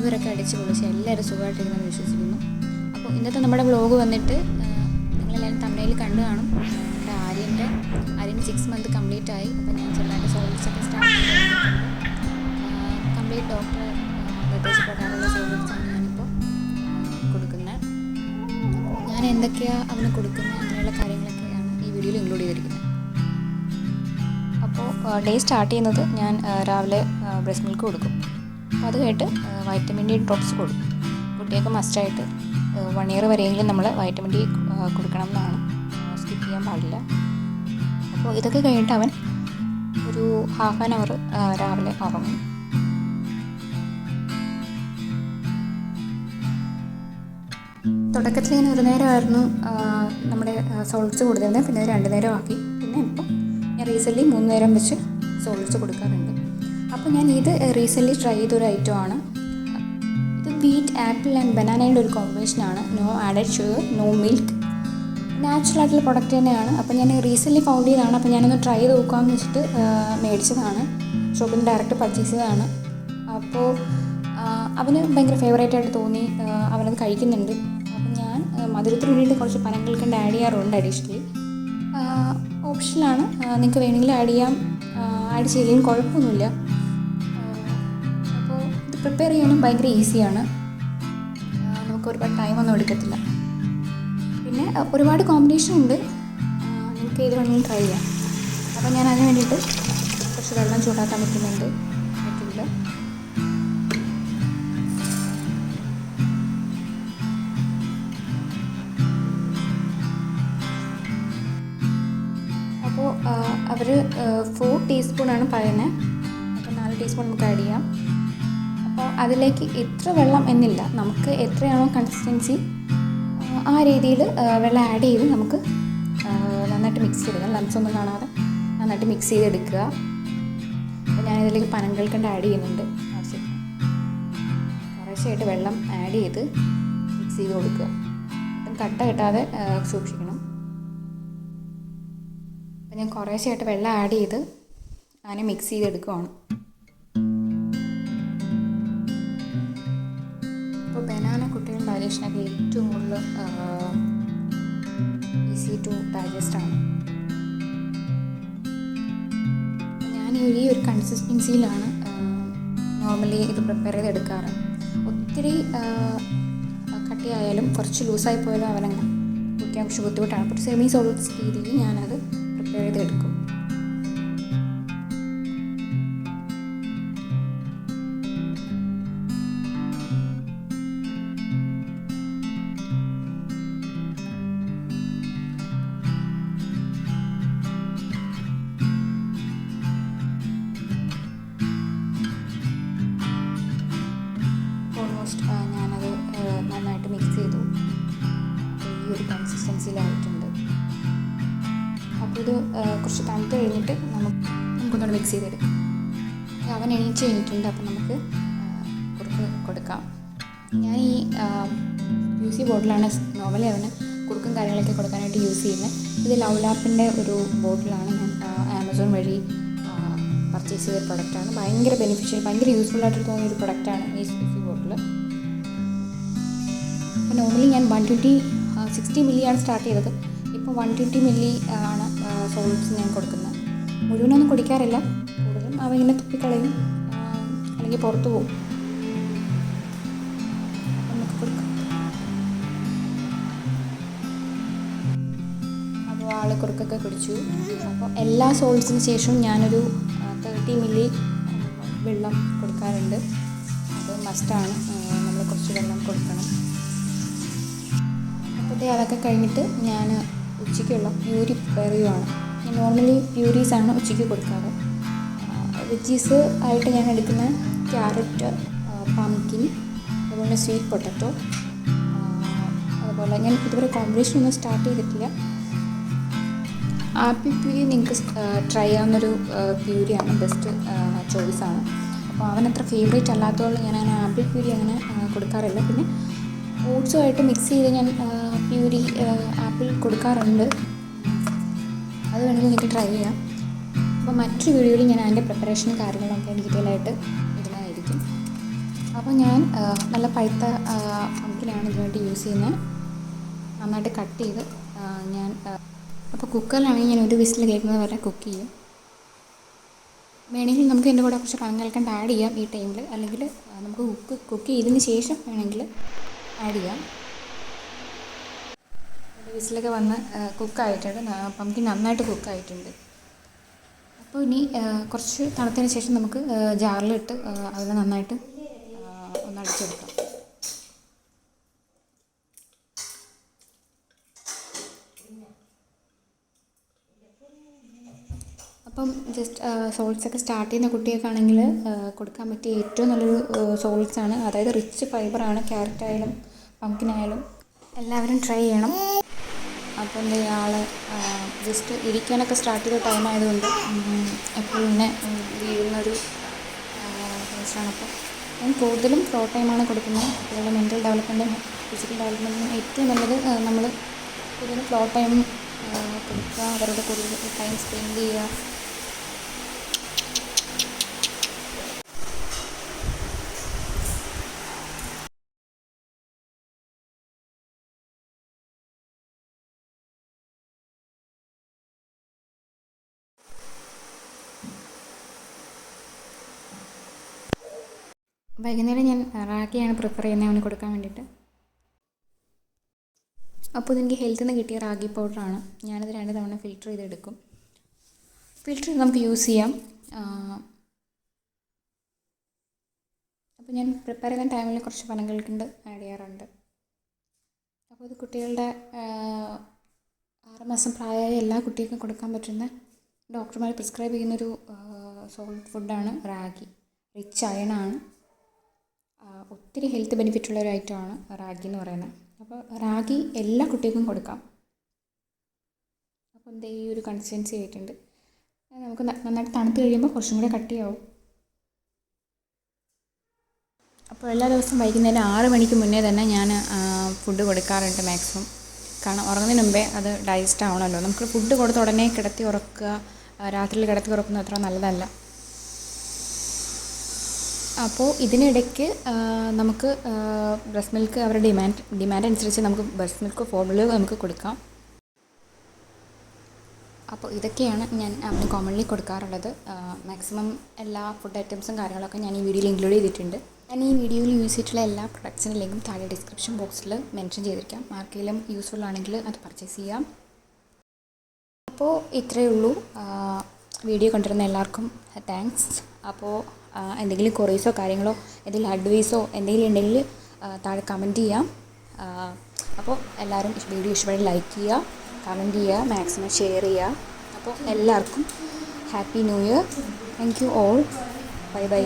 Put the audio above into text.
ഇവരൊക്കെ അടിച്ച് പൊളിച്ച് എല്ലാവരും സുഖമായിട്ടിരിക്കുമെന്ന് വിശ്വസിക്കുന്നു. അപ്പോൾ ഇന്നത്തെ നമ്മുടെ വ്ളോഗ് വന്നിട്ട് നിങ്ങളെല്ലാവരും തമിഴിൽ കണ്ടു കാണും. നമ്മുടെ ആര്യൻ്റെ 6 മന്ത് കംപ്ലീറ്റ് ആയി. അപ്പോൾ ഞാൻ ചെറുതായിട്ട് സോളിഡ്സൊക്കെ സ്റ്റാർട്ട് ചെയ്തിട്ടുണ്ട്. കംപ്ലീറ്റ് ഡോക്ടർ നിർദ്ദേശപ്രകാരമുള്ള സോളിഡ്സാണ് ഞാനിപ്പോൾ കൊടുക്കുന്നത്. ഞാൻ എന്തൊക്കെയാണ് അവന് കൊടുക്കുന്നത് അങ്ങനെയുള്ള കാര്യങ്ങളൊക്കെയാണ് ഈ വീഡിയോയിൽ ഇൻക്ലൂഡ് ചെയ്തിരിക്കുന്നത്. അപ്പോൾ ഡേ സ്റ്റാർട്ട് ചെയ്യുന്നത് ഞാൻ രാവിലെ ബ്രസ്റ്റ് മിൽക്ക് കൊടുക്കും. അപ്പോൾ അത് കഴിഞ്ഞിട്ട് വൈറ്റമിൻ ഡി ഡ്രോപ്സ് കൊടുക്കും. കുട്ടികൾക്ക് മസ്റ്റായിട്ട് 1 ഇയർ വരെയെങ്കിലും നമ്മൾ വൈറ്റമിൻ ഡി കൊടുക്കണം എന്നാണ്, സ്കിപ്പ് ചെയ്യാൻ പാടില്ല. അപ്പോൾ ഇതൊക്കെ കഴിഞ്ഞിട്ട് അവൻ ഒരു ½ ആൻ അവർ രാവിലെ ഉറങ്ങും. തുടക്കത്തിൽ ഞാൻ 1 നേരമായിരുന്നു നമ്മുടെ സോളിഡ്സ് കൊടുത്തിരുന്നത്, പിന്നെ 2 നേരമാക്കി. പിന്നെ ഇപ്പം ഞാൻ റീസെൻ്റ്ലി 3 നേരം വെച്ച് സോളിഡ്സ് കൊടുക്കാറുണ്ട്. അപ്പോൾ ഞാൻ ഇത് റീസെൻ്റ്ലി ട്രൈ ചെയ്തൊരു ഐറ്റമാണ്. ഇത് വീറ്റ്, ആപ്പിൾ ആൻഡ് ബനാനയുടെ ഒരു കോമ്പിനേഷനാണ്. No added sugar, no milk, natural ആയിട്ടുള്ള പ്രൊഡക്റ്റ് തന്നെയാണ്. അപ്പോൾ ഞാൻ റീസെൻ്റ്ലി ഫൗണ്ട് ചെയ്തതാണ്. അപ്പോൾ ഞാനൊന്ന് ട്രൈ ചെയ്ത് നോക്കാമെന്ന് വെച്ചിട്ട് മേടിച്ചതാണ്. ഷോപ്പിൽ നിന്ന് ഡയറക്റ്റ് പർച്ചേസ് ചെയ്തതാണ്. അപ്പോൾ അവന് ഭയങ്കര ഫേവറേറ്റായിട്ട് തോന്നി, അവനത് കഴിക്കുന്നുണ്ട്. അപ്പം ഞാൻ മധുരത്തിന് വേണ്ടിയിട്ട് കുറച്ച് പനങ്കൽക്കണ്ട് ആഡ് ചെയ്യാറുണ്ട് അഡീഷണലി. ഓപ്ഷനിലാണ്, നിങ്ങൾക്ക് വേണമെങ്കിൽ ആഡ് ചെയ്യില്ലെങ്കിലും കുഴപ്പമൊന്നുമില്ല. അപ്പോൾ ഇത് പ്രിപ്പയർ ചെയ്യാനും ഭയങ്കര ഈസിയാണ്, നമുക്ക് ഒരുപാട് ടൈമൊന്നും എടുക്കത്തില്ല. പിന്നെ ഒരുപാട് കോമ്പിനേഷൻ ഉണ്ട്, നിങ്ങൾക്ക് ഏത് വേണമെങ്കിലും ട്രൈ ചെയ്യാം. അപ്പോൾ ഞാൻ അതിന് വേണ്ടിയിട്ട് കുറച്ച് വെള്ളം ചൂടാക്കാൻ വെക്കുന്നുണ്ട് വീട്ടിൽ. അപ്പോൾ അവർ 4 ടീസ്പൂണാണ് പറയുന്നത്. അപ്പോൾ 4 ടീസ്പൂൺ നമുക്ക് ആഡ് ചെയ്യാം. അപ്പോൾ അതിലേക്ക് എത്ര വെള്ളം എന്നില്ല, നമുക്ക് എത്രയാണോ കൺസിസ്റ്റൻസി ആ രീതിയിൽ വെള്ളം ആഡ് ചെയ്ത് നമുക്ക് നന്നായിട്ട് മിക്സ് ചെയ്തെടുക്കാം. ലംസ് ഒന്നും കാണാതെ നന്നായിട്ട് മിക്സ് ചെയ്തെടുക്കുക. അപ്പോൾ ഞാനിതിലേക്ക് പനങ്കൽക്കണ്ട് ആഡ് ചെയ്യുന്നുണ്ട്. ആവശ്യത്തിന് കുറേശ്ശായിട്ട് വെള്ളം ആഡ് ചെയ്ത് മിക്സ് ചെയ്ത് കൊടുക്കുക. അപ്പം കട്ട കെട്ടാതെ സൂക്ഷിക്കണം. അപ്പോൾ ഞാൻ കുറേശ്ശായിട്ട് വെള്ളം ആഡ് ചെയ്ത് അങ്ങനെ മിക്സ് ചെയ്തെടുക്കുകയാണ്. അപ്പോൾ ബനാന കുട്ടികളുടെ ഡൈജഷനൊക്കെ ഏറ്റവും കൂടുതൽ ഈസി ടു ഡൈജസ്റ്റാണ്. ഞാൻ ഈ ഒരു കൺസിസ്റ്റൻസിയിലാണ് നോർമലി ഇത് പ്രിപ്പയർ ചെയ്തെടുക്കാറ്. ഒത്തിരി കട്ടിയായാലും കുറച്ച് ലൂസായി പോയാലും അവനങ്ങനെ കുടിക്കാൻ കുറച്ച് ബുദ്ധിമുട്ടാണ്. അപ്പോൾ സെമി സോളിഡ്സ് രീതിയിൽ ഞാനത് പ്രിപ്പയർ ചെയ്തെടുക്കും. ഓൾമോസ്റ്റ് ഞാനത് നന്നായിട്ട് മിക്സ് ചെയ്തു. ഈ ഒരു കൺസിസ്റ്റൻസിയിലായിട്ടുണ്ട്. അപ്പോൾ ഇത് കുറച്ച് തണുത്ത് കഴിഞ്ഞിട്ട് നമുക്കൊന്നുകൂടെ മിക്സ് ചെയ്തെടുക്കാം. അവൻ എണീറ്റ് കഴിഞ്ഞിട്ടുണ്ട്. അപ്പോൾ നമുക്ക് കുറുക്ക് കൊടുക്കാം. ഞാൻ ഈ യൂസി ബോട്ടിലാണ് നോർമലി അവന് കുറുക്കും കാര്യങ്ങളൊക്കെ കൊടുക്കാനായിട്ട് യൂസ് ചെയ്യുന്നത്. ഇത് ലവ് ലാപ്പിൻ്റെ ഒരു ബോട്ടിലാണ്. ഞാൻ ആമസോൺ വഴി പർച്ചേസ് ചെയ്ത പ്രൊഡക്റ്റാണ്. ഭയങ്കര ബെനിഫിഷ്യൽ, ഭയങ്കര യൂസ്ഫുൾ ആയിട്ട് തോന്നിയ ഒരു പ്രൊഡക്റ്റാണ് ഈ യൂസി ബോട്ടിൽ. അപ്പോൾ നോർമലി ഞാൻ 60 മില്ലിയാണ് സ്റ്റാർട്ട് ചെയ്തത്. ഇപ്പോൾ 120 മില്ലി ആണ് സോളിഡ്സ് ഞാൻ കൊടുക്കുന്നത്. മുഴുവനൊന്നും കുടിക്കാറില്ല, കൂടുതലും അവ ഇങ്ങനെ തുപ്പിക്കളയും അല്ലെങ്കിൽ പുറത്തു പോകും. അപ്പം നമുക്ക് കൊടുക്കാം. അപ്പോൾ ആൾ കുറുക്കൊക്കെ കുടിച്ചു. അപ്പോൾ എല്ലാ സോളിഡ്സിന് ശേഷവും ഞാനൊരു 30 മില്ലി വെള്ളം കൊടുക്കാറുണ്ട്. അത് മസ്റ്റാണ്, നമ്മൾ കുറച്ച് വെള്ളം കൊടുക്കണം. അപ്പോഴത്തെ അതൊക്കെ കഴിഞ്ഞിട്ട് ഞാൻ ഉച്ചയ്ക്കുള്ള പ്യൂരി പ്രിപ്പയർ ചെയ്യുവാണ്. ഞാൻ നോർമലി പ്യൂരീസാണ് ഉച്ചയ്ക്ക് കൊടുക്കാറ്. വെജീസ് ആയിട്ട് ഞാൻ എടുക്കുന്ന ക്യാരറ്റ്, പംകിൻ, അതുപോലെ സ്വീറ്റ് പൊട്ടറ്റോ, അതുപോലെ ഞാൻ ഇതുവരെ കോമ്പിനേഷൻ ഒന്നും സ്റ്റാർട്ട് ചെയ്തിട്ടില്ല. ആപ്പിൾ പ്യൂരി നിങ്ങൾക്ക് ട്രൈ ചെയ്യാവുന്നൊരു പ്യൂരിയാണ്, ബെസ്റ്റ് ചോയ്സാണ്. അപ്പോൾ അവനത്ര ഫേവറേറ്റ് അല്ലാത്തതുകൊണ്ട് ഞാൻ അങ്ങനെ ആപ്പിൾ പ്യൂരി അങ്ങനെ കൊടുക്കാറില്ല. പിന്നെ ഓട്സുമായിട്ട് മിക്സ് ചെയ്ത് ഞാൻ പ്യൂരി ആപ്പിൾ കൊടുക്കാറുണ്ട്. അത് വേണമെങ്കിൽ നിങ്ങൾക്ക് ട്രൈ ചെയ്യാം. അപ്പോൾ മറ്റൊരു വീഡിയോയിൽ ഞാൻ അതിൻ്റെ പ്രിപ്പറേഷനും കാര്യങ്ങളൊക്കെ ഡീറ്റെയിൽ ആയിട്ട് ഇടുന്നതായിരിക്കും. അപ്പോൾ ഞാൻ നല്ല പഴുത്ത പമ്പിനാണ് ഇതിനുവേണ്ടി യൂസ് ചെയ്യുന്നത്. നന്നായിട്ട് കട്ട് ചെയ്ത് ഞാൻ അപ്പോൾ കുക്കറിലാണെങ്കിൽ ഞാൻ ഒരു വിസിൽ കേൾക്കുന്നത് വരെ കുക്ക് ചെയ്യും. വേണമെങ്കിൽ നമുക്ക് ഇതിൻ്റെ കൂടെ കുറച്ച് പനങ്കൽക്കണ്ട് ആഡ് ചെയ്യാം ഈ ടൈമിൽ, അല്ലെങ്കിൽ നമുക്ക് കുക്ക് ചെയ്തതിന് ശേഷം വേണമെങ്കിൽ ആഡ് ചെയ്യാം. വിസിലൊക്കെ വന്ന് കുക്കായിട്ടുണ്ട്, പംകിൻ നന്നായിട്ട് കുക്കായിട്ടുണ്ട്. അപ്പോൾ ഇനി കുറച്ച് തണുത്തതിന് ശേഷം നമുക്ക് ജാറിലിട്ട് അതിൽ നന്നായിട്ട് ഒന്ന് അടിച്ചെടുക്കാം. അപ്പം ജസ്റ്റ് സോൾട്ട്സൊക്കെ സ്റ്റാർട്ട് ചെയ്യുന്ന കുട്ടികൾക്കാണെങ്കിൽ കൊടുക്കാൻ പറ്റിയ ഏറ്റവും നല്ലൊരു സോൾട്ട്സാണ്. അതായത് റിച്ച് ഫൈബറാണ്. ക്യാരറ്റ് ആയാലും പംകിനായാലും എല്ലാവരും ട്രൈ ചെയ്യണം. അപ്പോൾ എന്താ ആൾ ജസ്റ്റ് ഇരിക്കാനൊക്കെ സ്റ്റാർട്ട് ചെയ്ത ടൈം ആയതുകൊണ്ട് എപ്പോഴും ഇങ്ങനെ വീഴുന്നൊരു ടേസ്റ്റാണ്. അപ്പോൾ ഞാൻ കൂടുതലും ഫ്ലോ ടൈമാണ് കൊടുക്കുന്നത്. കുട്ടികളുടെ മെൻ്റൽ ഡെവലപ്മെൻറ്റും ഫിസിക്കൽ ഡെവലപ്മെൻറ്റിനും ഏറ്റവും നല്ലത് നമ്മൾ കൂടുതലും ഫ്ലോ ടൈം കൊടുക്കുക, അവരുടെ കൂടുതൽ ടൈം സ്പെൻഡ് ചെയ്യുക. വൈകുന്നേരം ഞാൻ റാഗിയാണ് പ്രിഫർ ചെയ്യുന്നത് അവന് കൊടുക്കാൻ വേണ്ടിയിട്ട്. അപ്പോൾ ഇതെനിക്ക് ഹെൽത്തിൽ നിന്ന് കിട്ടിയ റാഗി പൗഡറാണ്. ഞാനത് 2 തവണ ഫിൽറ്റർ ചെയ്തെടുക്കും. ഫിൽറ്റർ ചെയ്ത് നമുക്ക് യൂസ് ചെയ്യാം. അപ്പോൾ ഞാൻ പ്രിപ്പയർ ചെയ്യുന്ന ടൈമിൽ കുറച്ച് പനങ്കൽക്കണ്ട് ആഡ് ചെയ്യാറുണ്ട്. അപ്പോൾ ഇത് കുട്ടികളുടെ 6 മാസം പ്രായമായ എല്ലാ കുട്ടികൾക്കും കൊടുക്കാൻ പറ്റുന്ന ഡോക്ടർമാർ പ്രിസ്ക്രൈബ് ചെയ്യുന്നൊരു സോൾട്ട് ഫുഡാണ് റാഗി. റിച്ച് അയണാണ്. ഒത്തിരി ഹെൽത്ത് ബെനിഫിറ്റുള്ള ഒരു ഐറ്റമാണ് റാഗി എന്ന് പറയുന്നത്. അപ്പോൾ റാഗി എല്ലാ കുട്ടികൾക്കും കൊടുക്കാം. അപ്പോൾ എന്താ ഈ ഒരു കൺസിസ്റ്റൻസി ആയിട്ടുണ്ട്. നമുക്ക് നന്നായിട്ട് തണുത്ത് കഴിയുമ്പോൾ കുറച്ചും കൂടെ കട്ടിയാവും. അപ്പോൾ എല്ലാ ദിവസവും വൈകുന്നേരം 6 മണിക്ക് മുന്നേ തന്നെ ഞാൻ ഫുഡ് കൊടുക്കാറുണ്ട് മാക്സിമം. കാരണം ഉറങ്ങുന്നതിന് മുമ്പേ അത് ഡൈജസ്റ്റ് ആവണമല്ലോ. നമുക്ക് ഫുഡ് കൊടുത്ത ഉടനെ കിടത്തി ഉറക്കുക, രാത്രിയിൽ കിടത്തി ഉറക്കുന്നത് അത്ര നല്ലതല്ല. അപ്പോൾ ഇതിനിടയ്ക്ക് നമുക്ക് ബ്രസ്റ്റ് മിൽക്ക് അവരുടെ ഡിമാൻഡ് അനുസരിച്ച് നമുക്ക് ബ്രസ്റ്റ് മിൽക്ക് ഫോർമുല നമുക്ക് കൊടുക്കാം. അപ്പോൾ ഇതൊക്കെയാണ് ഞാൻ അവന് കോമൺലി കൊടുക്കാറുള്ളത്. മാക്സിമം എല്ലാ ഫുഡ് ഐറ്റംസും കാര്യങ്ങളൊക്കെ ഞാൻ ഈ വീഡിയോയിൽ ഇൻക്ലൂഡ് ചെയ്തിട്ടുണ്ട്. ഞാൻ ഈ വീഡിയോയിൽ യൂസ് ചെയ്തിട്ടുള്ള എല്ലാ പ്രൊഡക്ട്സിൻ്റെ ലിങ്കും താഴെ ഡിസ്ക്രിപ്ഷൻ ബോക്സിൽ മെൻഷൻ ചെയ്തിരിക്കാം. ആർക്കെങ്കിലും യൂസ്ഫുൾ ആണെങ്കിൽ അത് പർച്ചേസ് ചെയ്യാം. അപ്പോൾ ഇത്രയേ ഉള്ളൂ. വീഡിയോ കണ്ടിരുന്ന എല്ലാവർക്കും താങ്ക്സ്. അപ്പോൾ എന്തെങ്കിലും ക്വറീസോ കാര്യങ്ങളോ എന്തെങ്കിലും അഡ്വൈസോ എന്തെങ്കിലും ഉണ്ടെങ്കിൽ താഴെ കമൻറ്റ് ചെയ്യാം. അപ്പോൾ എല്ലാവരും വീഡിയോ ഇഷ്ടപ്പെട്ട് ലൈക്ക് ചെയ്യുക, കമൻറ്റ് ചെയ്യുക, മാക്സിമം ഷെയർ ചെയ്യുക. അപ്പോൾ എല്ലാവർക്കും happy new year. Thank you all. Bye bye.